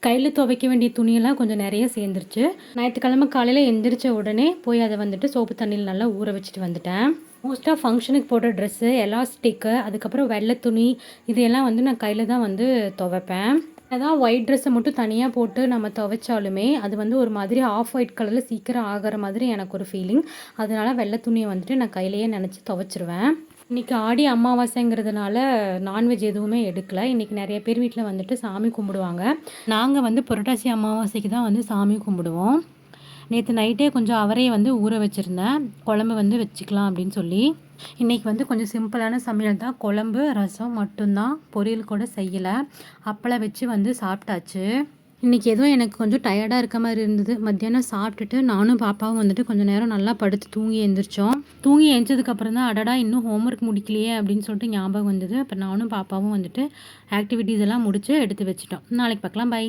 கையில் துவைக்க வேண்டிய துணியெல்லாம் கொஞ்சம் நிறைய சேர்ந்துருச்சு. ஞாயிற்றுக்கிழமை காலையில் எந்திரிச்ச உடனே போய் அதை வந்துட்டு சோப்பு தண்ணியில் நல்லா ஊற வச்சுட்டு வந்துட்டேன். மோஸ்ட்டாக ஃபங்க்ஷனுக்கு போடுற ட்ரெஸ்ஸு, எலாஸ்டிக்கு, அதுக்கப்புறம் வெள்ளை துணி இதையெல்லாம் வந்து நான் கையில் தான் வந்து துவைப்பேன். அதான் ஒயிட் ட்ரெஸ்ஸை மட்டும் தனியாக போட்டு நம்ம துவைச்சாலுமே அது வந்து ஒரு மாதிரி ஆஃப் ஒயிட் கலரில் சீக்கிரம் ஆகிற மாதிரி எனக்கு ஒரு ஃபீலிங். அதனால வெள்ளை துணியை வந்துட்டு நான் கையிலேயே நினச்சி துவைச்சிருவேன். இன்றைக்கி ஆடி அமாவாசைங்கிறதுனால நான்வெஜ் எதுவுமே எடுக்கலை. இன்றைக்கி நிறைய பேர் வீட்டில் வந்துட்டு சாமி கும்பிடுவாங்க. நாங்கள் வந்து புரட்டாசி அமாவாசைக்கு தான் வந்து சாமி கும்பிடுவோம். நேற்று நைட்டே கொஞ்சம் அவரையை வந்து ஊற வச்சுருந்தேன், குழம்பு வந்து வச்சுக்கலாம் அப்படின்னு சொல்லி. இன்றைக்கி வந்து கொஞ்சம் சிம்பிளான சமையல் தான். குழம்பு, ரசம் மட்டும்தான், பொரியல் கூட செய்யலை. அப்பளம் வச்சு வந்து சாப்பிட்டாச்சு. இன்றைக்கி எதுவும் எனக்கு கொஞ்சம் டயர்டாக இருக்க மாதிரி இருந்தது. மத்தியானம் சாப்பிட்டுட்டு நானும் பாப்பாவும் வந்துட்டு கொஞ்சம் நேரம் நல்லா படுத்து தூங்கி எழுந்திரிச்சோம். தூங்கி எழுந்ததுக்கப்புறம் தான் அடடா இன்னும் ஹோம்ஒர்க் முடிக்கலையே அப்படின்னு சொல்லிட்டு ஞாபகம் வந்தது. அப்போ நானும் பாப்பாவும் வந்துட்டு ஆக்டிவிட்டீஸ் எல்லாம் முடித்து எடுத்து வச்சிட்டோம். நாளைக்கு பார்க்கலாம். பை.